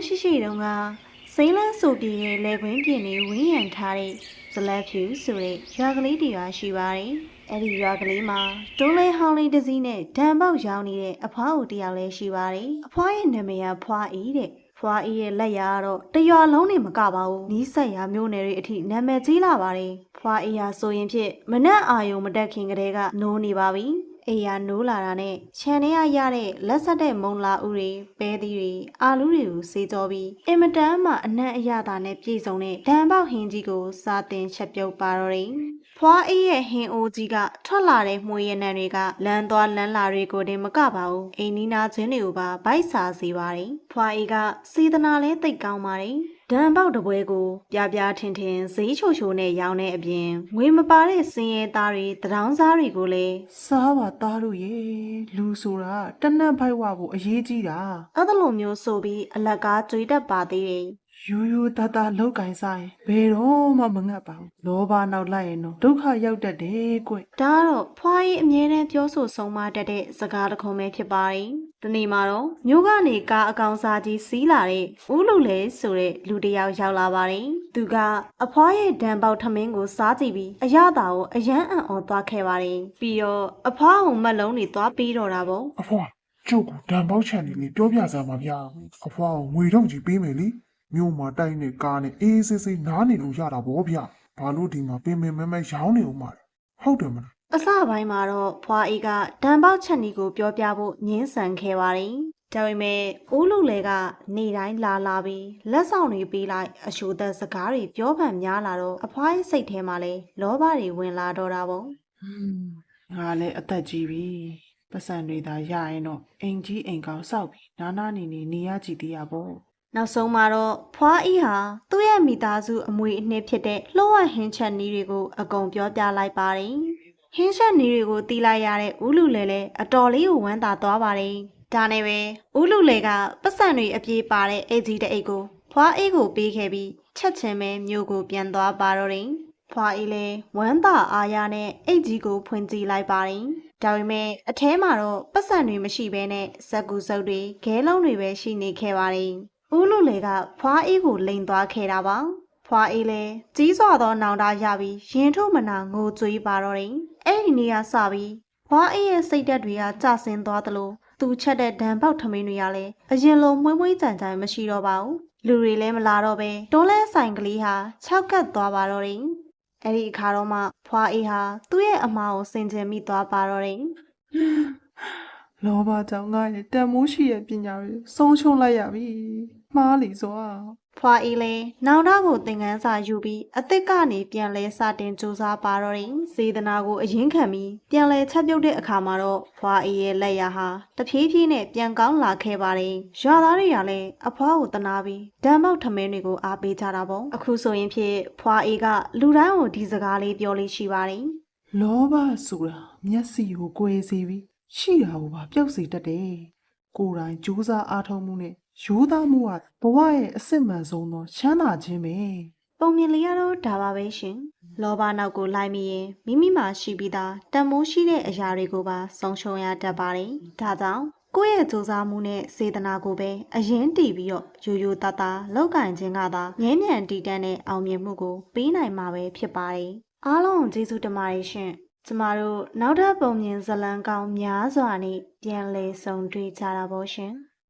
ရှိတုန်းကစိမ့်လန်းဆိုပြေရဲ့လေကွင်းပြင်တွေဝင်းရံထားတဲ့ဇလက်ဖြူဆိုတဲ့ရွာကလေးတရွာရှိပါတယ်။အဲ့ဒီရွာကလေးမှာတွန်းလဲဟောင်းလေးတစ်စီးနဲ့ဒံပေါက်ရောင်းနေတဲ့အဖွားဦးတယောက်လည်းရှိပါတယ်။အဖွားရဲ့နာမည်ကဖွားအီတဲ့။ဖွားအီရဲ့လက်ရာကတော့တရွာလုံးနေမကပါဘူး။နီးစပ်ရာမျိုးနယ်တွေအထိနာမည်ကြီးလာပါတယ်။ဖွားအီဟာဆိုရင်ဖြင့်မနက်အာယုံမတက်ခင်ကတည်းကနိုးနေပါပြီ။အေးရနိုးလာတာနဲ့ခြံထဲကရတဲ့လက်ဆက်တဲ့မုံလာဥတွေပဲသီးတွေအာလူးတွေကိုစေးကြောပြီးအင်မတန်မှအနံ့အရသာနဲ့ပြည့်စုံတဲ့ဒံပေါက်ဟင်းကြီးကိုစားတင်ချက်ပြုတ်ပါတော့တယ်။ဖွားအေးရဲ့ဟင်းအိုးကြီးကထွက်လာတဲ့မှုရည်နံတွေကလမ်းသွားလမ်းလာတွေကိုတင်မကပါဘူး။အိမ်နီးနားချင်းတွေကိုပါဗိုက်စာစေပါတယ်။ဖွားအေးကစေတနာလဲသိပ်ကောင်းပါတယ်။ဒံပေါက်တပွဲကိုပြပြထင်ထင်ဈေးချိုချိုနဲ့ရောင်းတဲ့အပြင်ငွေမပါတဲ့စင်ရဲသားတွေတရောင်းစားတွေကိုလည်းစားပါသားတို့ရေလူဆိုတာတနက်ဖိုက်ဝဖို့အရေးကြီးတာအဲ့လိုမျိုးဆိုပြီးအလကားကြွေးတတ်ပါသေးတယ်ရိုးရိုးသားသားလောက်ကင်စားရင်ဘယ်တော့မှမငတ်ပါဘူးလောဘနောက်လိုက်ရင်တော့ဒုက္ခရောက်တတ်တယ်ကွဒါကတော့ဖွားရီအမြဲတမ်းပြောဆိုဆုံးမတတ်တဲ့စကားတစ်ခုပဲဖြစ်ပါတယ်ဒီနေ့မှာတော့မြို့ကနေကားအကောင်စားကြီးစီးလာတဲ့ဦးလူလဲဆိုတဲ့လူတစ်ယောက်ရောက်လာပါတယ်သူကအဖွားရဲ့ဒံပေါက်ထမင်းကိုစားကြည့်ပြီးအရသာကိုအယမ်းအံ့ဩသွားခဲ့ပါတယ်ပြီးတော့အဖွားကိုမက်လုံးတွေသွားပြီးတော့တာပေါ့အဖွားကျုပ်ကဒံပေါက်ချန်လေးပြောပြစမ်းပါဗျာအဖွားကိုငွေတော့ကြီးပေးမယ်လေမြို့မှာတိုက်နေကားနဲ့အေးဆေးဆေးနားနေလို့ရတာဗောဗျဘာလို့ဒီမှာပင်ပင်မဲမဲရောင်းနေဦးမှာလဲဟုတ်တယ်မလားအစပိုင်းမှာတော့ဖွာအေးကဒံပေါက်ချက်နီကိုပြောပြဖို့ငင်းဆန်ခဲ့ပါတယ်ဒါပေမဲ့ဦးလူလေကနေတိုင်းလာပြီးလက်ဆောင်တွေပေးလိုက်အရှိုးသက်စကားတွေပြောပန်များလာတော့အဖွားရဲ့စိတ်ထဲမှာလဲလောဘတွေဝင်လာတော့တာပေါ့ငါလည်းအသက်ကြီးပြီပတ်စံတွေသာရရင်တော့အိမ်ကြီးအိမ်ကောင်းစောက်ပြီးနားနေရကြည်သေးရပေါ့နောက်ဆုံးမှာတော့ဖွားအီဟာသူ့ရဲ့မိသားစုအမွေအနှစ်ဖြစ်တဲ့လှုပ်ဝက်ဟင်းချက်နီးတွေကိုအကုန်ပြောပြလိုက်ပါတယ်ဟင်းချက်နီးတွေကိုတီးလိုက်ရတဲ့ဦးလူလေလည်းအတော်လေးကိုဝမ်းသာသွားပါတယ်ဒါနဲ့ပဲဦးလူလေကပတ်စံတွေအပြေးပါတဲ့အိတ်ကြီးတစ်အိတ်ကိုဖွားအေးကိုပေးခဲ့ပြီးချက်ချင်းပဲမြို့ကိုပြန်သွားပါတော့တယ်ဖွားအေးလည်းဝမ်းသာအားရနဲ့အိတ်ကြီးကိုဖွင့်ကြည့်လိုက်ပါတယ်ဒါပေမဲ့အထဲမှာတော့ပတ်စံတွေမရှိဘဲနဲ့ဇက်ကူစုပ်တွေခဲလုံးတွေပဲရှိနေခဲ့ပါတယ်ဦးလူလေကဖွားအေးကိုလိန်သွားခဲ့တာပါဖွားအေးလည်းကြီးစွာသောနောင်တရပြီးရင်ထုတ်မနာငိုကြွေးပါတော့တယ်အဲ့ဒီနေ့ကစပြီးဖွားအေးရဲ့စိတ်ဓာတ်တွေကကျဆင်းသွားသလိုသူချက်တဲ့ဒံပေါက်ထမင်းတွေကလည်းအရင်လိုမွှေးမွှေးကြံကြံမရှိတော့ပါဘူးလူတွေလည်းမလာတော့ပဲတွန်းလဲဆိုင်ကလေးဟာခြောက်ကပ်သွားပါတော့တယ်အဲ့ဒီအခါတော့မှဖွားအေးဟာသူ့ရဲ့အမားကိုစင်ကြင်မိသွားပါတော့တယ်လောဘကြောင့်ငါရဲ့တန်မိုးရှိရဲ့ပညာတွေဆုံးရှုံးလိုက်ရပြီမှားလီစွာဖွာအေးလည်းနောင်တကိုသင်ခန်းစာယူပြီးအစ်စ်ကနေပြန်လဲစတင်ကြိုးစားပါတော့တယ်စေတနာကိုအရင်ခံပြီးပြန်လဲချက်ပြုတ်တဲ့အခါမှာတော့ဖွာအေးရဲ့လက်ရဟာတဖြည်းဖြည်းနဲ့ပြန်ကောင်းလာခဲ့ပါတယ်ရွာသားတွေကလည်းအဖွားကိုတနာပြီးဒံပေါက်ထမင်းတွေကိုအားပေးကြတာပေါ့အခုဆိုရင်ဖြစ်ဖွာအေးကလူတိုင်းကိုဒီစကားလေးပြောလေးရှိပါတယ်လောဘဆိုတာမျက်စိကိုကိုယ်စေပြီးရှိတာကိုပါပျောက်စေတတ်တယ်ကိုယ်တိုင်ကြိုးစားအားထုတ်မှုနဲ့ရိုးသားမှုကဘဝရဲ့အစစ်မှန်ဆုံးသောချမ်းသာခြင်းပဲပုံမြင်လေးရတော့ဒါပါပဲရှင်လောဘနောက်ကိုလိုက်မိရင်မိမိမှာရှိပြီးသားတန်မိုးရှိတဲ့အရာတွေကိုပါဆုံးရှုံးရတတ်ပါတယ်ဒါကြောင့်ကိုယ့်ရဲ့ကြိုးစားမှုနဲ့စေတနာကိုပဲအရင်တည်ပြီးတော့ရိုးရိုးသားသားလောက်ကင်ခြင်းကသာငြင်းမြန်တည်တတ်တဲ့အောင်မြင်မှုကိုပေးနိုင်မှာပဲဖြစ်ပါတယ်အားလုံးကျေးဇူးတင်ပါတယ်ရှင်ကျမတို့နောက်ထပ်ပုံမြင်ဇလံကောင်းများစွာနဲ့ပြန်လည်ဆုံတွေ့ကြတာပေါ့ရှင်